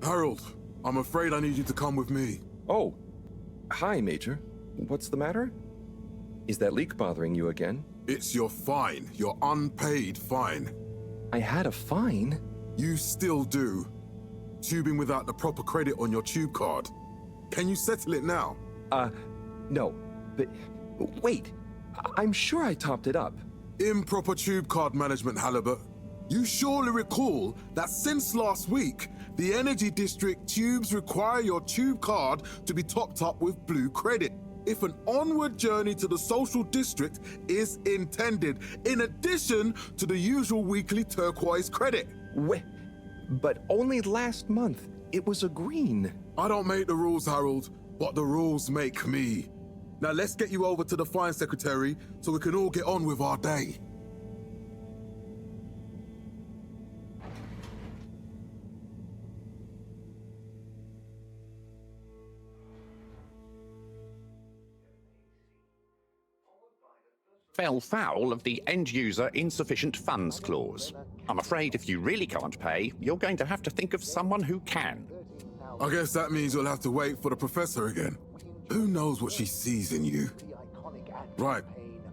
Harold, I'm afraid I need you to come with me. Oh, hi, Major. What's the matter? Is that leak bothering you again? It's your fine, your unpaid fine. I had a fine? You still do. Tubing without the proper credit on your tube card. Can you settle it now? No. But wait, I'm sure I topped it up. Improper tube card management, Halibut. You surely recall that since last week, the Energy District tubes require your tube card to be topped up with blue credit if an onward journey to the social district is intended, in addition to the usual weekly turquoise credit. Wait, but only last month it was a green. I don't make the rules, Harold, but the rules make me. Now let's get you over to the fine secretary so we can all get on with our day. Fell foul of the end-user insufficient funds clause. I'm afraid if you really can't pay, you're going to have to think of someone who can. I guess that means you'll have to wait for the professor again. Who knows what she sees in you? Right,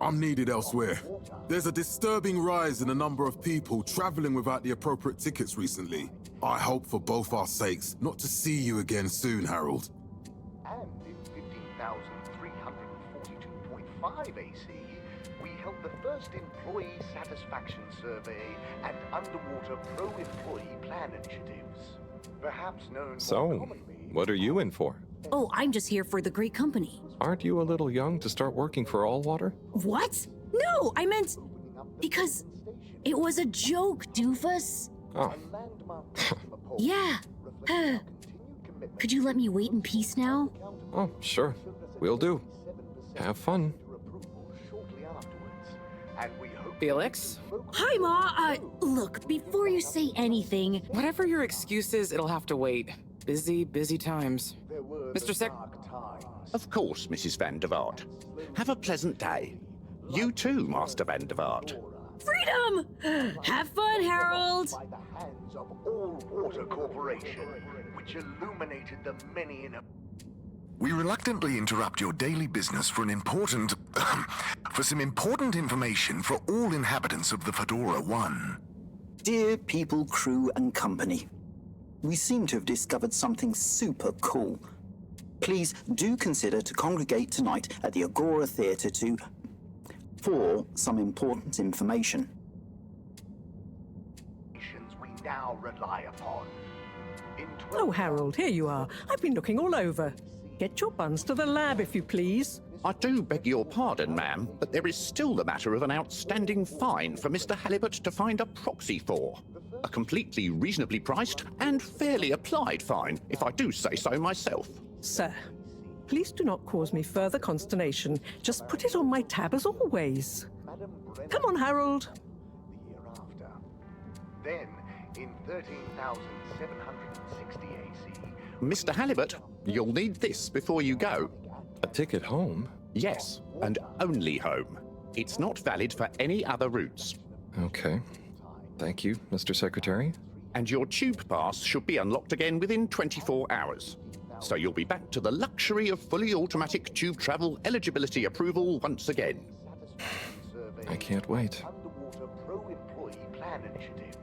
I'm needed elsewhere. There's a disturbing rise in the number of people traveling without the appropriate tickets recently. I hope for both our sakes not to see you again soon, Harold. And in 15,342.5 AC, we held the first employee satisfaction survey and underwater pro-employee plan initiatives. Perhaps known more So, commonly... what are you in for? Oh, I'm just here for the great company. Aren't you a little young to start working for Allwater? What? No, I meant... because it was a joke, doofus. Oh. Yeah. Could you let me wait in peace now? Oh, sure. Will do. Have fun. Felix? Hi, Ma. Look, before you say anything... Whatever your excuse is, it'll have to wait. Busy, busy times. Mr. Sec... Of course, Mrs. Van der Vaart. Have a pleasant day. You too, Master Van der Vaart. Freedom! Have fun, Harold! By the hands of All-Water Corporation, which illuminated the many in a... We reluctantly interrupt your daily business for for some important information for all inhabitants of the Fedora 1. Dear people, crew, and company, we seem to have discovered something super cool. Please do consider to congregate tonight at the Agora Theatre for some important information. We now rely upon. Oh, Harold, here you are. I've been looking all over. Get your buns to the lab, if you please. I do beg your pardon, ma'am, but there is still the matter of an outstanding fine for Mr. Halibut to find a proxy for. A completely reasonably priced and fairly applied fine, if I do say so myself. Sir, please do not cause me further consternation. Just put it on my tab as always. Come on, Harold. The year after. Then, in 13,760 AC... Mr. Halibut, you'll need this before you go. A ticket home? Yes, and only home. It's not valid for any other routes. Okay. Thank you, Mr. Secretary. And your tube pass should be unlocked again within 24 hours. So you'll be back to the luxury of fully automatic tube travel eligibility approval once again. I can't wait. Underwater pro-employee plan initiatives.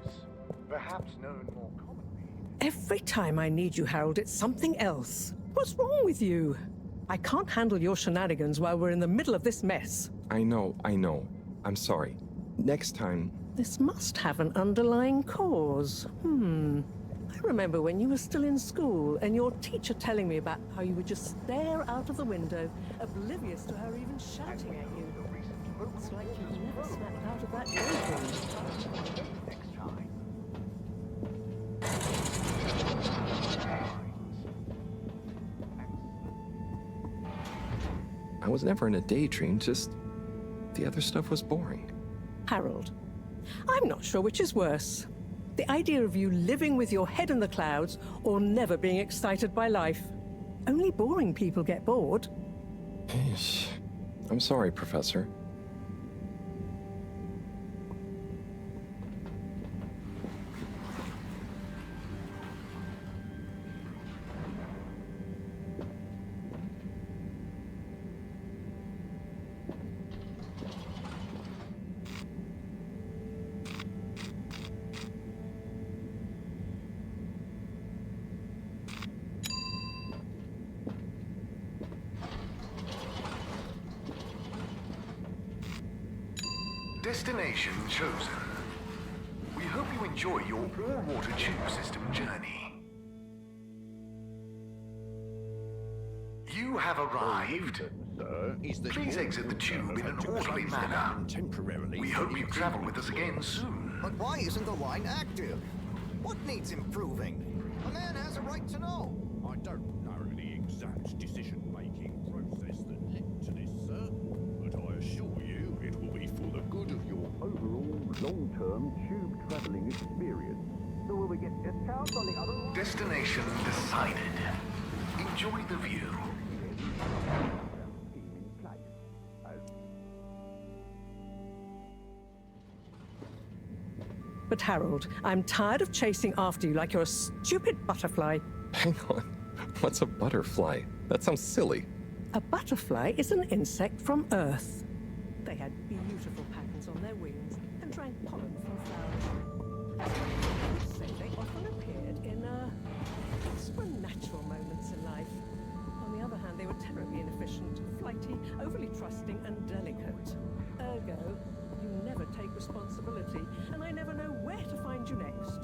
Perhaps known more commonly... Every time I need you, Harold, it's something else. What's wrong with you? I can't handle your shenanigans while we're in the middle of this mess. I know. I'm sorry. Next time... This must have an underlying cause. I remember when you were still in school and your teacher telling me about how you would just stare out of the window, oblivious to her even shouting at you. Looks like you've never snapped out of that daydream. Next time. I was never in a daydream, just... the other stuff was boring. Harold, I'm not sure which is worse. The idea of you living with your head in the clouds or never being excited by life. Only boring people get bored. Eesh. I'm sorry, Professor. Destination chosen. We hope you enjoy your all-water tube system journey. You have arrived. Please exit the tube in an orderly manner. We hope you travel with us again soon. But why isn't the line active? What needs improving? A man has a right to know. I don't know the exact decision-making process that led to this, sir, but I assure you it will be for the good of your overall long-term tube traveling experience. So will we get discounts on the other line? Destination decided. Enjoy the view. But Harold, I'm tired of chasing after you like you're a stupid butterfly. Hang on. What's a butterfly? That sounds silly. A butterfly is an insect from Earth. They had beautiful patterns on their wings and drank pollen from flowers. As I say, they often appeared in supernatural moments in life. On the other hand, they were terribly inefficient, flighty, overly trusting, and delicate. Ergo, you never take responsibility, and I never know where to find you next.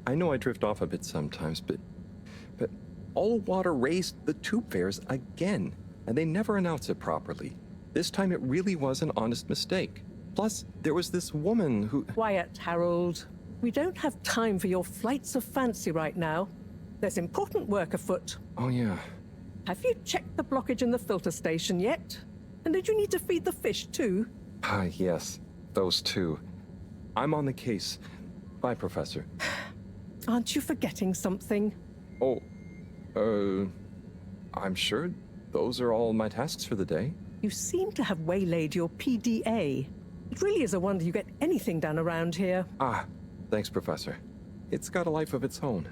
I know I drift off a bit sometimes, but all water raised the tube fares again, and they never announce it properly. This time it really was an honest mistake. Plus, there was this woman who... Quiet, Harold. We don't have time for your flights of fancy right now. There's important work afoot. Oh, yeah. Have you checked the blockage in the filter station yet? And did you need to feed the fish too? Ah, yes. Those two. I'm on the case. Bye, Professor. Aren't you forgetting something? Oh, I'm sure those are all my tasks for the day. You seem to have waylaid your PDA. It really is a wonder you get anything done around here. Ah, thanks, Professor. It's got a life of its own.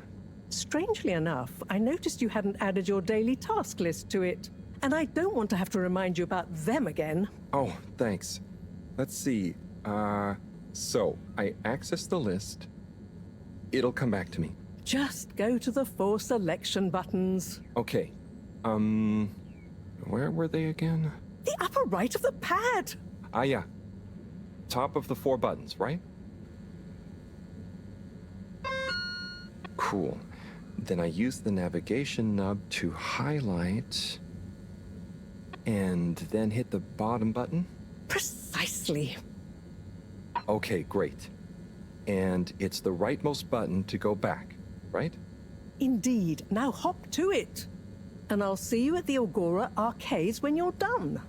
Strangely enough, I noticed you hadn't added your daily task list to it. And I don't want to have to remind you about them again. Oh, thanks. Let's see. So, I access the list. It'll come back to me. Just go to the 4 selection buttons. Okay. Where were they again? The upper right of the pad. Ah, yeah. Top of the 4 buttons, right? Cool. Then I use the navigation nub to highlight, and then hit the bottom button? Precisely. Okay, great. And it's the rightmost button to go back, right? Indeed. Now hop to it. And I'll see you at the Agora arcades when you're done.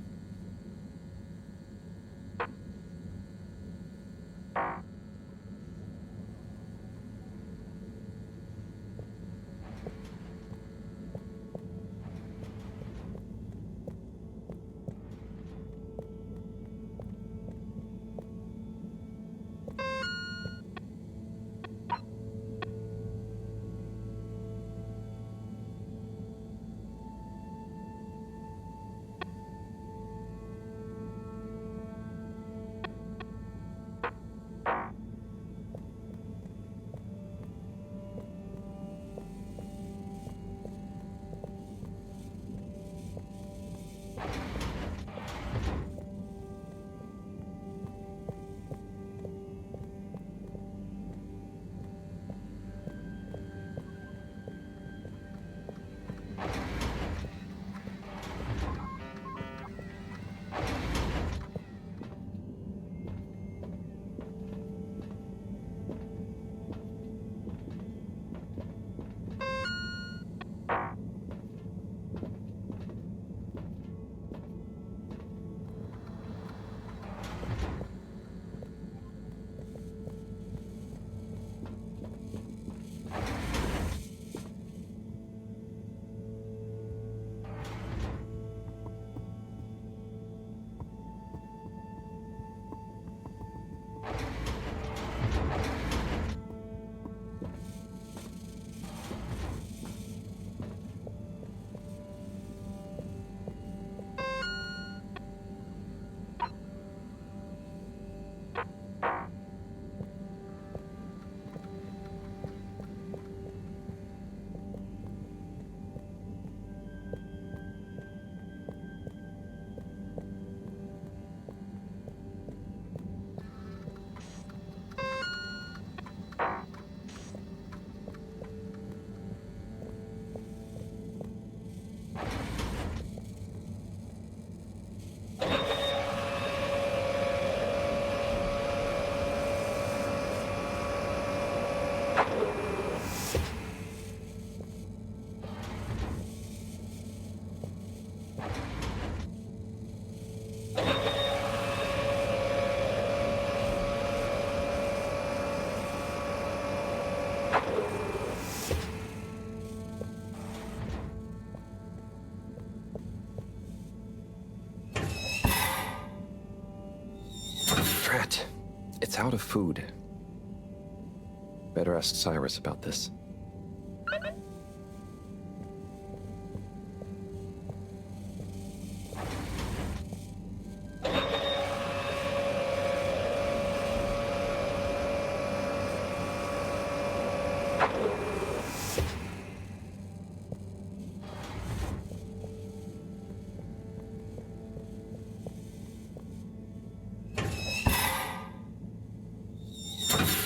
It's out of food. Better ask Cyrus about this.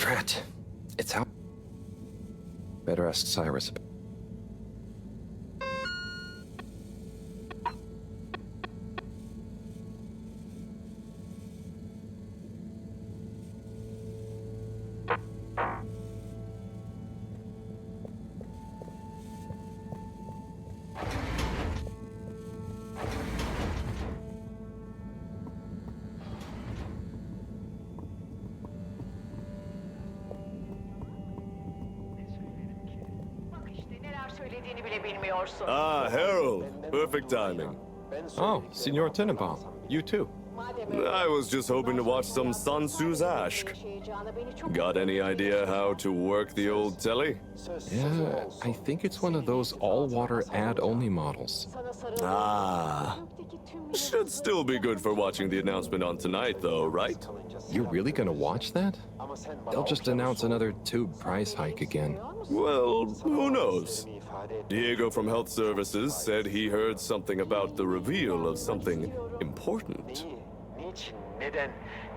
Drat. It's out. Better ask Cyrus about. Ah, Harold. Perfect timing. Oh, Signor Tenenbaum. You too. I was just hoping to watch some Sansu's Ashk. Got any idea how to work the old telly? Yeah, I think it's one of those all-water ad-only models. Ah. Should still be good for watching the announcement on tonight, though, right? You're really gonna watch that? They'll just announce another tube price hike again. Well, who knows? Diego from Health Services said he heard something about the reveal of something important. Neden?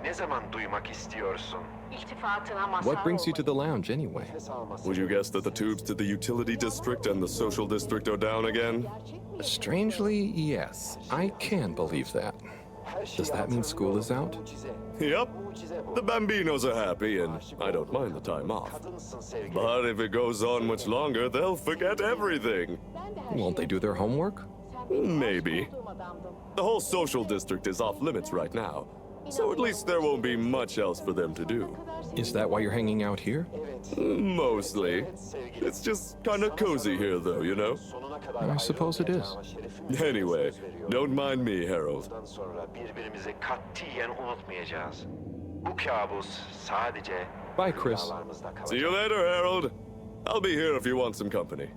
Ne zaman duymak istiyorsun? What brings you to the lounge anyway? Would you guess that the tubes to the utility district and the social district are down again? Strangely, yes. I can believe that. Does that mean school is out? Yep. The Bambinos are happy, and I don't mind the time off. But if it goes on much longer, they'll forget everything. Won't they do their homework? Maybe. The whole social district is off limits right now, so at least there won't be much else for them to do. Is that why you're hanging out here? Mostly. It's just kind of cozy here, though, you know? I suppose it is. Anyway, don't mind me, Harold. Birbirimizi katiyen unutmayacağız. Bu kabus sadece Bye, Chris. See you later, Harold. I'll be here if you want some company.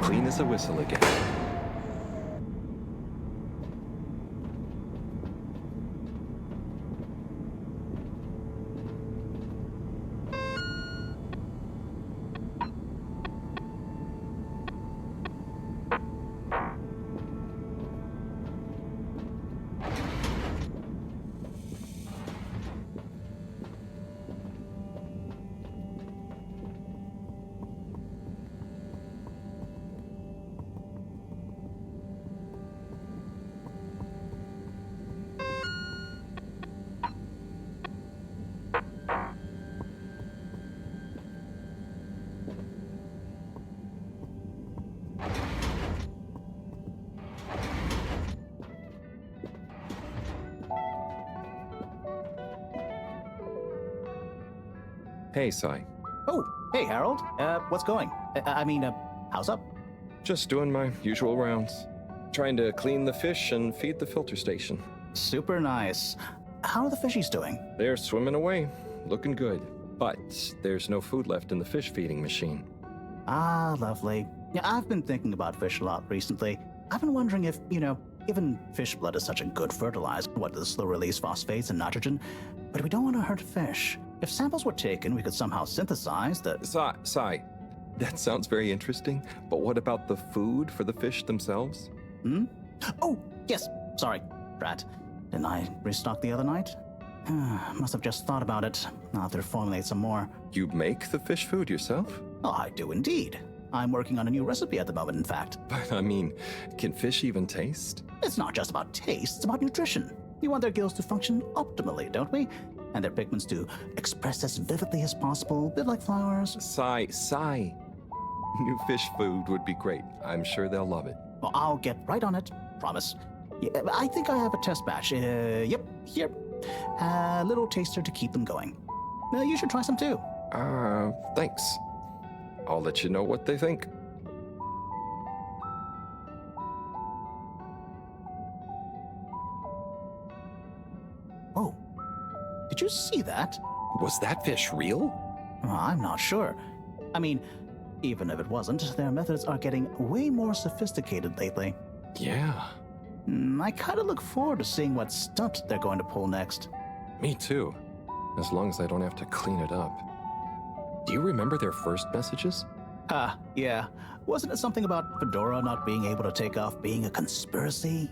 Clean as a whistle again. Hey, Sai. Oh, hey, Harold. What's going? How's up? Just doing my usual rounds. Trying to clean the fish and feed the filter station. Super nice. How are the fishies doing? They're swimming away. Looking good. But there's no food left in the fish feeding machine. Ah, lovely. Yeah, I've been thinking about fish a lot recently. I've been wondering if, given fish blood is such a good fertilizer, what does slow release phosphates and nitrogen, but we don't want to hurt fish. If samples were taken, we could somehow synthesize the... Sai, that sounds very interesting, but what about the food for the fish themselves? Oh, yes, sorry, Brad. Didn't I restock the other night? Must have just thought about it. I'll have to formulate some more. You make the fish food yourself? Oh, I do indeed. I'm working on a new recipe at the moment, in fact. But I mean, can fish even taste? It's not just about taste, it's about nutrition. We want their gills to function optimally, don't we? And their pigments to express as vividly as possible, a bit like flowers. Sai. New fish food would be great. I'm sure they'll love it. Well, I'll get right on it. Promise. Yeah, I think I have a test batch. Yep, here. A little taster to keep them going. You should try some too. Thanks. I'll let you know what they think. Oh, did you see that? Was that fish real? I'm not sure. I mean, even if it wasn't, their methods are getting way more sophisticated lately. Yeah. I kind of look forward to seeing what stunt they're going to pull next. Me too. As long as I don't have to clean it up. Do you remember their first messages? Yeah. Wasn't it something about Fedora not being able to take off being a conspiracy?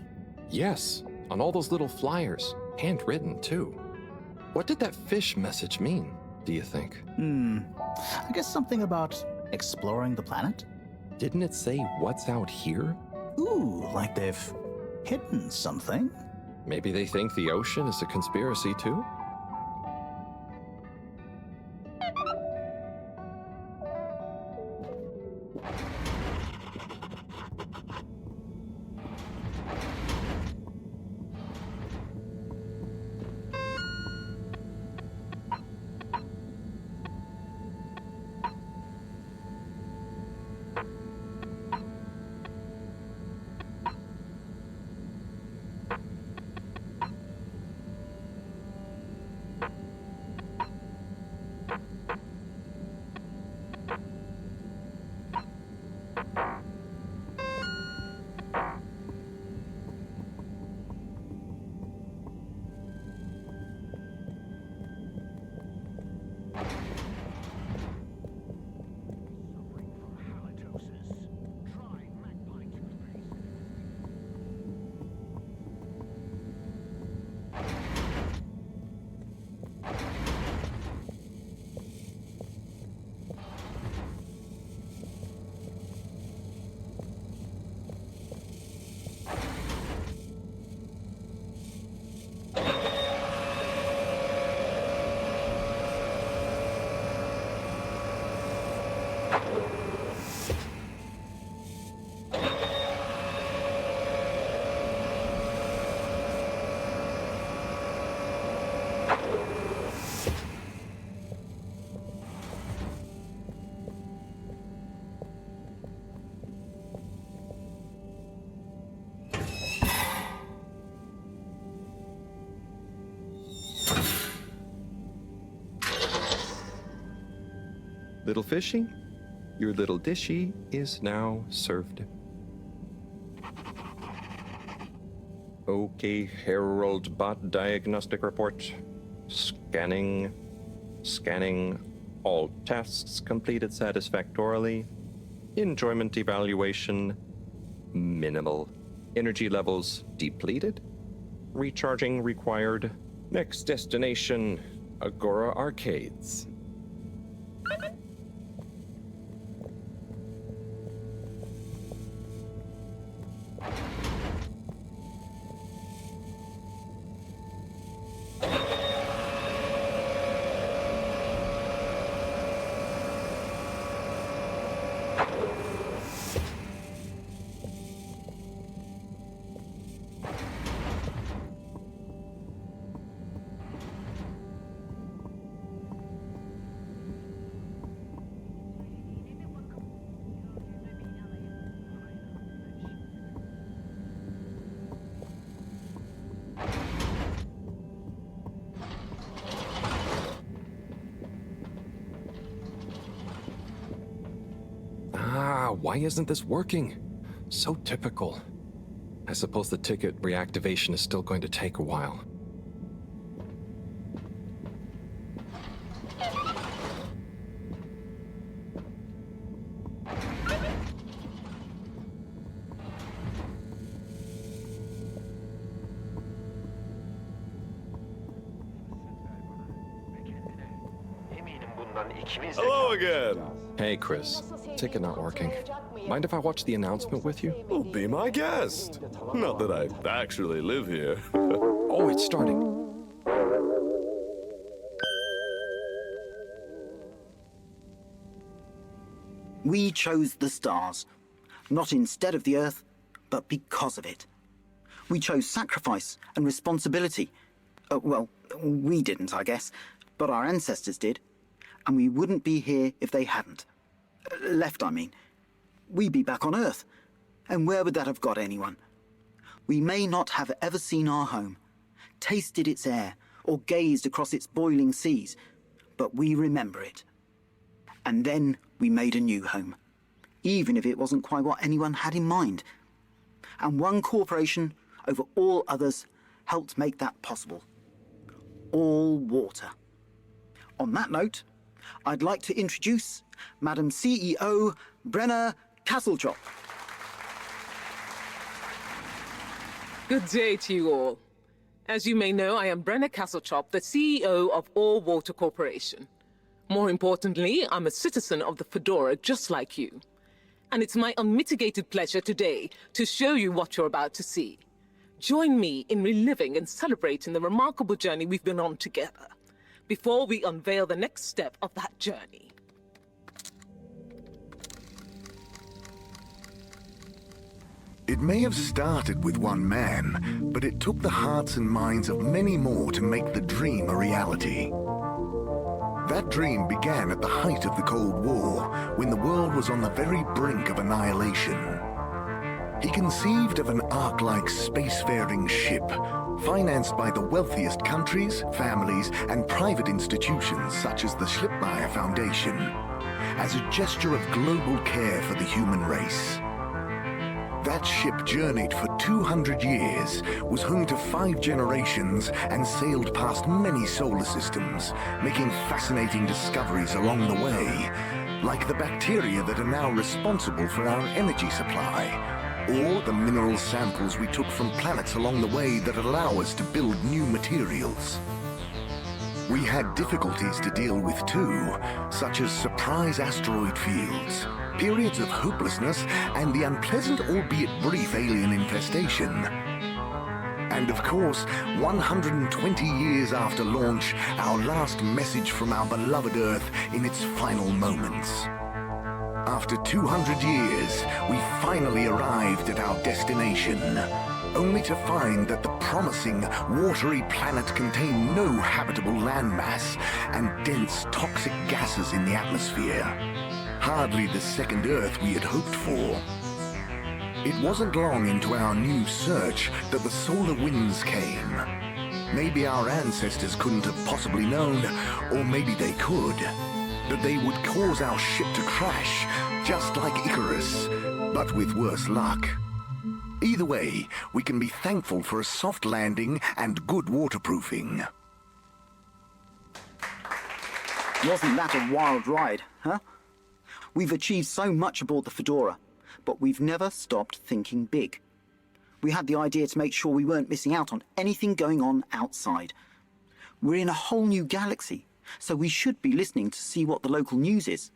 Yes, on all those little flyers. Handwritten, too. What did that fish message mean, do you think? I guess something about exploring the planet? Didn't it say what's out here? Ooh, like they've hidden something? Maybe they think the ocean is a conspiracy, too? Little fishy, your little dishy is now served. Okay, Herald Bot Diagnostic Report. Scanning. All tasks completed satisfactorily. Enjoyment evaluation. Minimal. Energy levels depleted. Recharging required. Next destination, Agora Arcades. Wow, why isn't this working? So typical. I suppose the ticket reactivation is still going to take a while. Hello again. Hey, Chris. Ticket not working. Mind if I watch the announcement with you? Well, be my guest. Not that I actually live here. Oh, it's starting. We chose the stars, not instead of the Earth, but because of it. We chose sacrifice and responsibility. Well, we didn't, I guess, but our ancestors did. And we wouldn't be here if they hadn't. Left, I mean. We'd be back on Earth. And where would that have got anyone? We may not have ever seen our home, tasted its air, or gazed across its boiling seas, but we remember it. And then we made a new home, even if it wasn't quite what anyone had in mind. And one corporation over all others helped make that possible. All water. On that note, I'd like to introduce Madam CEO Brenna Castletop. Good day to you all. As you may know, I am Brenna Castletop, the CEO of All Water Corporation. More importantly, I'm a citizen of the Fedora just like you. And it's my unmitigated pleasure today to show you what you're about to see. Join me in reliving and celebrating the remarkable journey we've been on together, before we unveil the next step of that journey. It may have started with one man, but it took the hearts and minds of many more to make the dream a reality. That dream began at the height of the Cold War, when the world was on the very brink of annihilation. He conceived of an Ark-like spacefaring ship, financed by the wealthiest countries, families, and private institutions such as the Schlipmeyer Foundation, as a gesture of global care for the human race. That ship journeyed for 200 years, was home to 5 generations, and sailed past many solar systems, making fascinating discoveries along the way, like the bacteria that are now responsible for our energy supply, or the mineral samples we took from planets along the way that allow us to build new materials. We had difficulties to deal with too, such as surprise asteroid fields, periods of hopelessness, and the unpleasant albeit brief alien infestation. And of course, 120 years after launch, our last message from our beloved Earth in its final moments. After 200 years, we finally arrived at our destination, only to find that the promising, watery planet contained no habitable landmass and dense, toxic gases in the atmosphere. Hardly the second Earth we had hoped for. It wasn't long into our new search that the solar winds came. Maybe our ancestors couldn't have possibly known, or maybe they could, that they would cause our ship to crash, just like Icarus, but with worse luck. Either way, we can be thankful for a soft landing and good waterproofing. Wasn't that a wild ride, huh? We've achieved so much aboard the Fedora, but we've never stopped thinking big. We had the idea to make sure we weren't missing out on anything going on outside. We're in a whole new galaxy, so we should be listening to see what the local news is.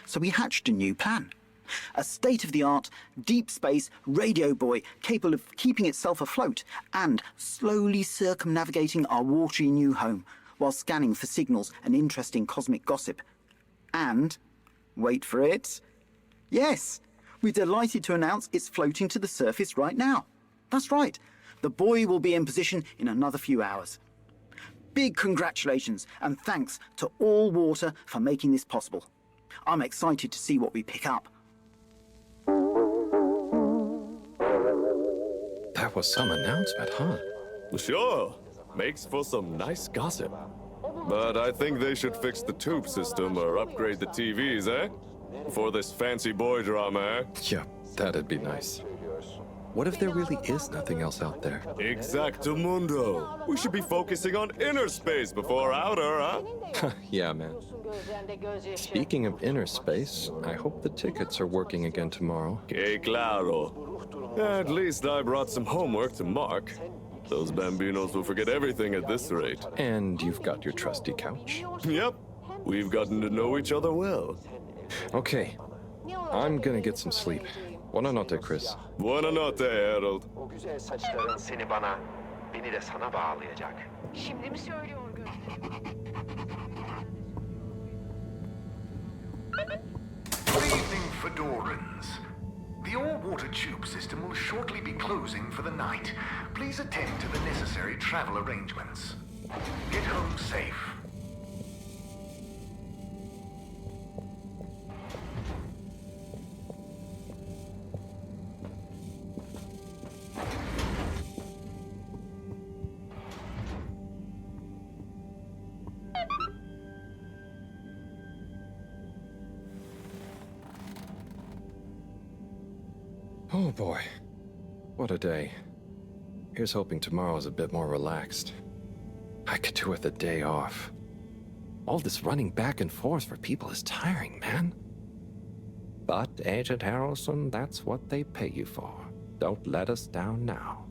So we hatched a new plan. A state-of-the-art, deep space radio buoy capable of keeping itself afloat and slowly circumnavigating our watery new home while scanning for signals and interesting cosmic gossip. And, wait for it, yes, we're delighted to announce it's floating to the surface right now. That's right, the buoy will be in position in another few hours. Big congratulations and thanks to All Water for making this possible. I'm excited to see what we pick up. That was some announcement, huh? Sure. Makes for some nice gossip. But I think they should fix the tube system or upgrade the TVs, eh? For this fancy boy drama, eh? Yeah, that'd be nice. What if there really is nothing else out there? Exactamundo. We should be focusing on inner space before outer, huh? Yeah, man. Speaking of inner space, I hope the tickets are working again tomorrow. Que claro. At least I brought some homework to mark. Those bambinos will forget everything at this rate. And you've got your trusty couch. Yep. We've gotten to know each other well. Okay. I'm gonna get some sleep. Buonanotte, Chris. Buonanotte, Harold. O güzel saçların seni bana, beni de sana bağlayacak. Şimdi mi söylüyor Good evening, Fedorans. The all-water tube system will shortly be closing for the night. Please attend to the necessary travel arrangements. Get home safe. Oh boy. What a day. Here's hoping tomorrow's a bit more relaxed. I could do with a day off. All this running back and forth for people is tiring, man. But, Agent Harrelson, that's what they pay you for. Don't let us down now.